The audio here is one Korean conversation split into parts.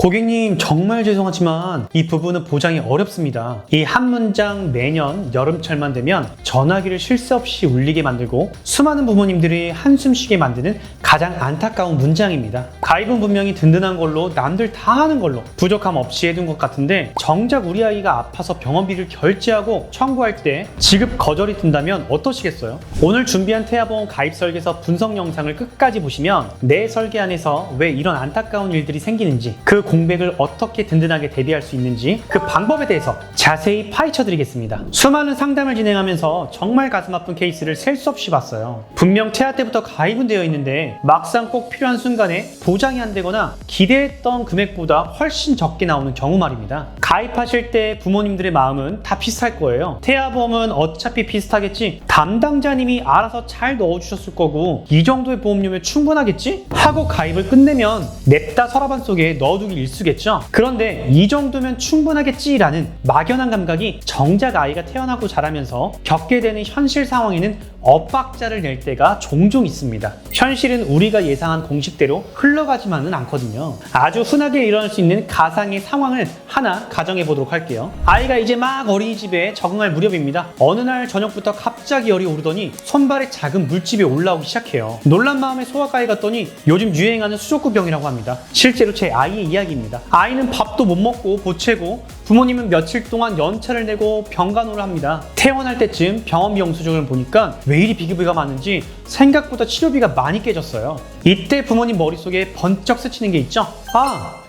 고객님 정말 죄송하지만 이 부분은 보장이 어렵습니다. 이 한 문장 매년 여름철만 되면 전화기를 쉴 새 없이 울리게 만들고 수많은 부모님들이 한숨 쉬게 만드는 가장 안타까운 문장입니다. 가입은 분명히 든든한 걸로 남들 다 하는 걸로 부족함 없이 해둔 것 같은데 정작 우리 아이가 아파서 병원비를 결제하고 청구할 때 지급 거절이 든다면 어떠시겠어요? 오늘 준비한 태아보험 가입 설계서 분석 영상을 끝까지 보시면 내 설계 안에서 왜 이런 안타까운 일들이 생기는지, 그 공백을 어떻게 든든하게 대비할 수 있는지, 그 방법에 대해서 자세히 파헤쳐 드리겠습니다. 수많은 상담을 진행하면서 정말 가슴 아픈 케이스를 셀 수 없이 봤어요. 분명 태아 때부터 가입은 되어 있는데 막상 꼭 필요한 순간에 보장이 안 되거나 기대했던 금액보다 훨씬 적게 나오는 경우 말입니다. 가입하실 때 부모님들의 마음은 다 비슷할 거예요. 태아보험은 어차피 비슷하겠지, 담당자님이 알아서 잘 넣어주셨을 거고 이 정도의 보험료면 충분하겠지? 하고 가입을 끝내면 냅다 서랍안 속에 넣어두기 일쑤겠죠? 그런데 이 정도면 충분하겠지라는 막연한 감각이 정작 아이가 태어나고 자라면서 겪게 되는 현실 상황에는 엇박자를 낼 때가 종종 있습니다. 현실은 우리가 예상한 공식대로 흘러가지만은 않거든요. 아주 흔하게 일어날 수 있는 가상의 상황을 하나 가정해 보도록 할게요. 아이가 이제 막 어린이집에 적응할 무렵입니다. 어느 날 저녁부터 갑자기 열이 오르더니 손발에 작은 물집이 올라오기 시작해요. 놀란 마음에 소아과에 갔더니 요즘 유행하는 수족구병이라고 합니다. 실제로 제 아이의 이야기입니다. 아이는 밥도 못 먹고 보채고 부모님은 며칠 동안 연차를 내고 병간호를 합니다. 퇴원할 때쯤 병원비 영수증을 보니까 왜 이리 비교비가 많은지 생각보다 치료비가 많이 깨졌어요. 이때 부모님 머릿속에 번쩍 스치는 게 있죠?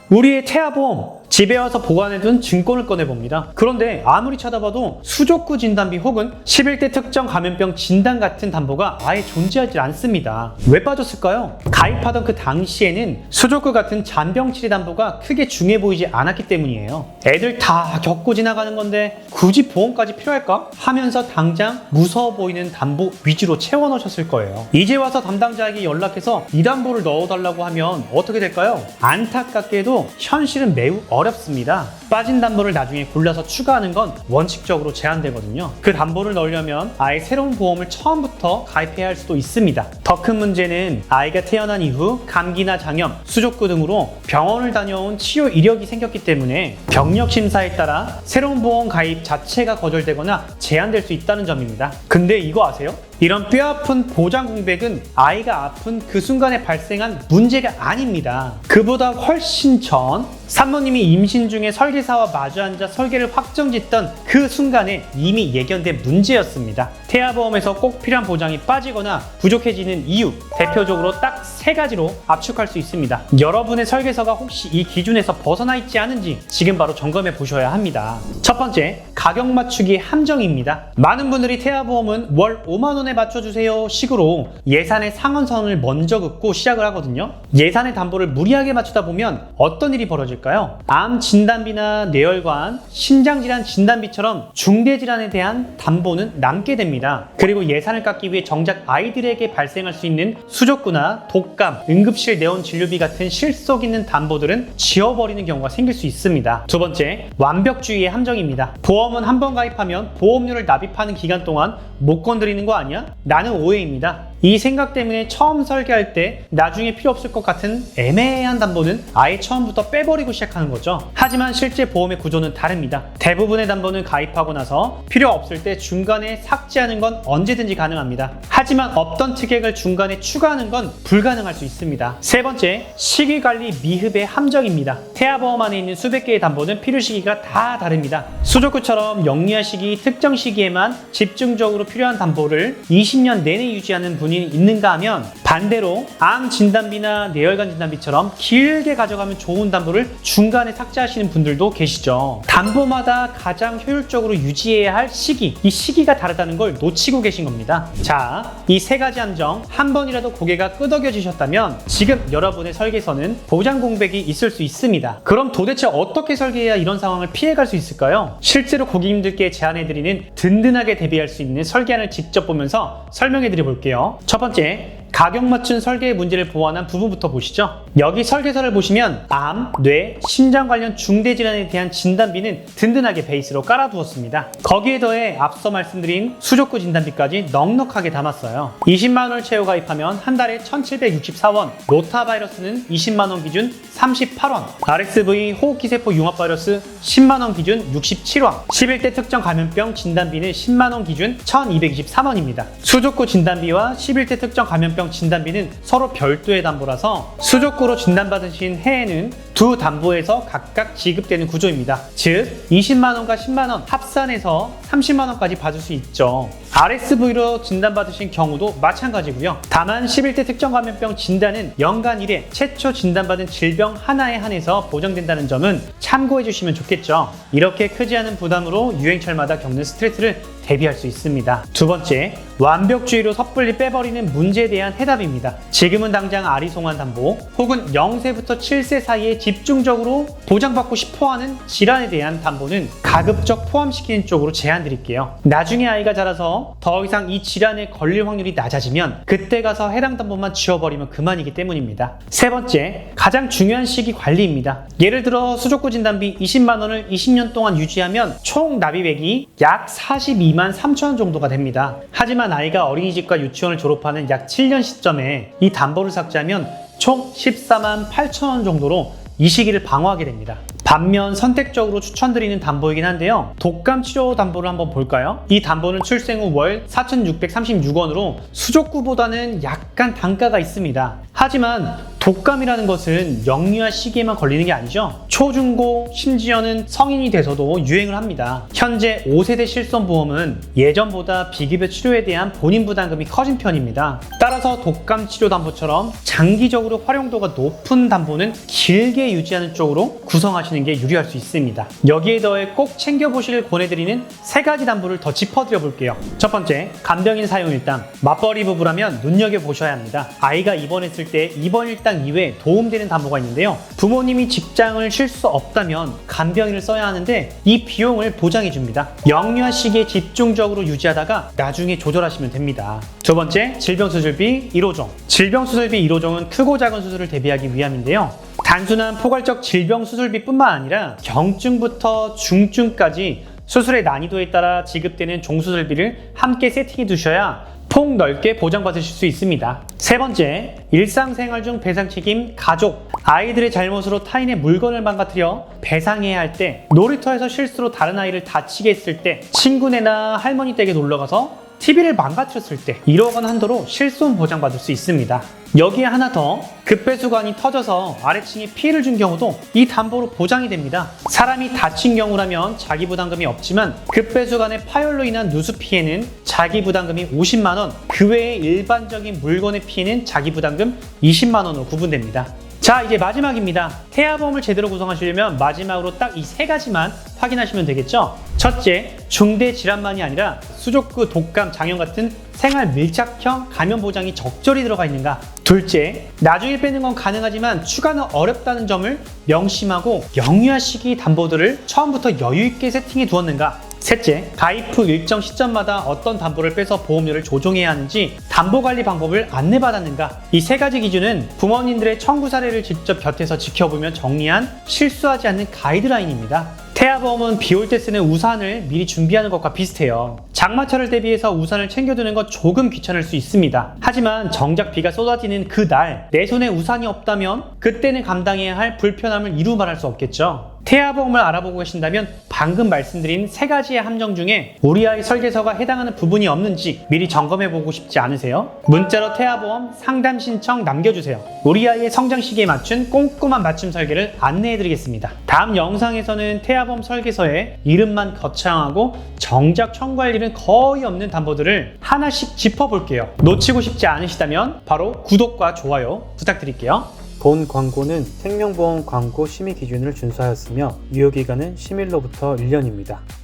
우리의 태아보험! 집에 와서 보관해둔 증권을 꺼내봅니다. 그런데 아무리 찾아봐도 수족구 진단비 혹은 11대 특정 감염병 진단 같은 담보가 아예 존재하지 않습니다. 왜 빠졌을까요? 가입하던 그 당시에는 수족구 같은 잔병 치레 담보가 크게 중요해 보이지 않았기 때문이에요. 애들 다 겪고 지나가는 건데 굳이 보험까지 필요할까? 하면서 당장 무서워 보이는 담보 위주로 채워넣으셨을 거예요. 이제 와서 담당자에게 연락해서 이 담보를 넣어달라고 하면 어떻게 될까요? 안타깝게도 현실은 매우 어렵습니다. 빠진 담보를 나중에 골라서 추가하는 건 원칙적으로 제한되거든요. 그 담보를 넣으려면 아예 새로운 보험을 처음부터 가입해야 할 수도 있습니다. 더 큰 문제는 아이가 태어난 이후 감기나 장염, 수족구 등으로 병원을 다녀온 치료 이력이 생겼기 때문에 병력 심사에 따라 새로운 보험 가입 자체가 거절되거나 제한될 수 있다는 점입니다. 근데 이거 아세요? 이런 뼈아픈 보장 공백은 아이가 아픈 그 순간에 발생한 문제가 아닙니다. 그보다 훨씬 전 산모님이 임신 중에 설계사와 마주 앉아 설계를 확정짓던 그 순간에 이미 예견된 문제였습니다. 태아보험에서 꼭 필요한 보장이 빠지거나 부족해지는 이유, 대표적으로 딱 3가지로 압축할 수 있습니다. 여러분의 설계서가 혹시 이 기준에서 벗어나 있지 않은지 지금 바로 점검해 보셔야 합니다. 첫 번째, 가격 맞추기 함정입니다. 많은 분들이 태아보험은 월 5만 원에 맞춰주세요 식으로 예산의 상한선을 먼저 긋고 시작을 하거든요. 예산의 담보를 무리하게 맞추다 보면 어떤 일이 벌어질까요? 암 진단비나 뇌혈관, 신장질환 진단비처럼 중대질환에 대한 담보는 남게 됩니다. 그리고 예산을 깎기 위해 정작 아이들에게 발생할 수 있는 수족구나 독감, 응급실 내원 진료비 같은 실속 있는 담보들은 지워버리는 경우가 생길 수 있습니다. 두 번째, 완벽주의의 함정입니다. 보험은 한 번 가입하면 보험료를 납입하는 기간 동안 못 건드리는 거 아니야? 라는 오해입니다. 이 생각 때문에 처음 설계할 때 나중에 필요 없을 것 같은 애매한 담보는 아예 처음부터 빼버리고 시작하는 거죠. 하지만 실제 보험의 구조는 다릅니다. 대부분의 담보는 가입하고 나서 필요 없을 때 중간에 삭제하는 건 언제든지 가능합니다. 하지만 없던 특약을 중간에 추가하는 건 불가능할 수 있습니다. 세 번째, 시기관리 미흡의 함정입니다. 태아보험 안에 있는 수백 개의 담보는 필요 시기가 다 다릅니다. 수족구처럼 영리한 시기, 특정 시기에만 집중적으로 필요한 담보를 20년 내내 유지하는 분이 있는가 하면 반대로 암 진단비나 뇌혈관 진단비처럼 길게 가져가면 좋은 담보를 중간에 삭제하시는 분들도 계시죠. 담보마다 가장 효율적으로 유지해야 할 시기, 이 시기가 다르다는 걸 놓치고 계신 겁니다. 자, 이 3가지 함정 한 번이라도 고개가 끄덕여지셨다면 지금 여러분의 설계서는 보장 공백이 있을 수 있습니다. 그럼 도대체 어떻게 설계해야 이런 상황을 피해갈 수 있을까요? 실제로 고객님들께 제안해드리는 든든하게 대비할 수 있는 설계안을 직접 보면서 설명해드려 볼게요. 첫 번째, 가격 맞춘 설계의 문제를 보완한 부분부터 보시죠. 여기 설계서를 보시면 암, 뇌, 심장 관련 중대질환에 대한 진단비는 든든하게 베이스로 깔아두었습니다. 거기에 더해 앞서 말씀드린 수족구 진단비까지 넉넉하게 담았어요. 20만원을 채워 가입하면 한 달에 1,764원, 로타바이러스는 20만원 기준 38원, RSV 호흡기세포 융합바이러스 10만원 기준 67원, 11대 특정 감염병 진단비는 10만원 기준 1,223원입니다. 수족구 진단비와 11대 특정 감염병 진단비는 서로 별도의 담보라서 수족구로 진단받으신 해에는 두 담보에서 각각 지급되는 구조입니다. 즉 20만원과 10만원 합산해서 30만원까지 받을 수 있죠. RSV로 진단받으신 경우도 마찬가지고요. 다만 11대 특정 감염병 진단은 연간 1회 최초 진단받은 질병 하나에 한해서 보정된다는 점은 참고해 주시면 좋겠죠. 이렇게 크지 않은 부담으로 유행철마다 겪는 스트레스를 대비할 수 있습니다. 두 번째, 완벽주의로 섣불리 빼버리는 문제에 대한 해답입니다. 지금은 당장 아리송한 담보 혹은 0세부터 7세 사이에 집중적으로 보장받고 싶어하는 질환에 대한 담보는 가급적 포함시키는 쪽으로 제안드릴게요. 나중에 아이가 자라서 더 이상 이 질환에 걸릴 확률이 낮아지면 그때 가서 해당 담보만 지워버리면 그만이기 때문입니다. 세 번째, 가장 중요한 시기 관리입니다. 예를 들어 수족구 진단비 20만원을 20년 동안 유지하면 총 납입액이 약 42만 3천원 정도가 됩니다. 하지만 아이가 어린이집과 유치원을 졸업하는 약 7년 시점에 이 담보를 삭제하면 총 14만 8천원 정도로 이 시기를 방어하게 됩니다. 반면 선택적으로 추천드리는 담보이긴 한데요. 독감 치료 담보를 한번 볼까요? 이 담보는 출생 후 월 4,636원으로 수족구보다는 약간 단가가 있습니다. 하지만 독감이라는 것은 영유아 시기에만 걸리는 게 아니죠. 초중고 심지어는 성인이 돼서도 유행을 합니다. 현재 5세대 실손보험은 예전보다 비급여 치료에 대한 본인 부담금이 커진 편입니다. 따라서 독감 치료 담보처럼 장기적으로 활용도가 높은 담보는 길게 유지하는 쪽으로 구성하시는 게 유리할 수 있습니다. 여기에 더해 꼭 챙겨보시길 권해드리는 세 가지 담보를 더 짚어드려 볼게요. 첫 번째, 간병인 사용 일당. 맞벌이 부부라면 눈여겨보셔야 합니다. 아이가 입원했을 때 입원 일당 이외에 도움되는 담보가 있는데요. 부모님이 직장을 쉴 수 없다면 간병인을 써야 하는데 이 비용을 보장해 줍니다. 영유아 시기에 집중적으로 유지하다가 나중에 조절하시면 됩니다. 두 번째, 질병수술비 1호종. 질병수술비 1호종은 크고 작은 수술을 대비하기 위함인데요. 단순한 포괄적 질병수술비뿐만 아니라 경증부터 중증까지 수술의 난이도에 따라 지급되는 종수술비를 함께 세팅해 두셔야 폭넓게 보장받으실 수 있습니다. 세 번째, 일상생활 중 배상 책임 가족. 아이들의 잘못으로 타인의 물건을 망가뜨려 배상해야 할 때, 놀이터에서 실수로 다른 아이를 다치게 했을 때, 친구네나 할머니 댁에 놀러가서 TV를 망가뜨렸을 때 1억 원 한도로 실손 보장받을 수 있습니다. 여기에 하나 더, 급배수관이 터져서 아래층에 피해를 준 경우도 이 담보로 보장이 됩니다. 사람이 다친 경우라면 자기부담금이 없지만 급배수관의 파열로 인한 누수 피해는 자기부담금이 50만원, 그 외에 일반적인 물건의 피해는 자기부담금 20만원으로 구분됩니다. 자, 이제 마지막입니다. 태아보험을 제대로 구성하시려면 마지막으로 딱 이 세 가지만 확인하시면 되겠죠? 첫째, 중대 질환만이 아니라 수족구, 독감, 장염 같은 생활 밀착형 감염 보장이 적절히 들어가 있는가? 둘째, 나중에 빼는 건 가능하지만 추가는 어렵다는 점을 명심하고 영유아 시기 담보들을 처음부터 여유 있게 세팅해 두었는가? 셋째, 가입 후 일정 시점마다 어떤 담보를 빼서 보험료를 조정해야 하는지 담보관리 방법을 안내받았는가? 이 세 가지 기준은 부모님들의 청구 사례를 직접 곁에서 지켜보며 정리한 실수하지 않는 가이드라인입니다. 태아보험은 비 올 때 쓰는 우산을 미리 준비하는 것과 비슷해요. 장마철을 대비해서 우산을 챙겨두는 건 조금 귀찮을 수 있습니다. 하지만 정작 비가 쏟아지는 그날 내 손에 우산이 없다면 그때는 감당해야 할 불편함을 이루 말할 수 없겠죠. 태아보험을 알아보고 계신다면 방금 말씀드린 세 가지의 함정 중에 우리 아이 설계서가 해당하는 부분이 없는지 미리 점검해보고 싶지 않으세요? 문자로 태아보험 상담 신청 남겨주세요. 우리 아이의 성장 시기에 맞춘 꼼꼼한 맞춤 설계를 안내해드리겠습니다. 다음 영상에서는 태아보험 설계서에 이름만 거창하고 정작 청구할 일은 거의 없는 담보들을 하나씩 짚어볼게요. 놓치고 싶지 않으시다면 바로 구독과 좋아요 부탁드릴게요. 본 광고는 생명보험 광고 심의 기준을 준수하였으며 유효기간은 심의로부터 1년입니다.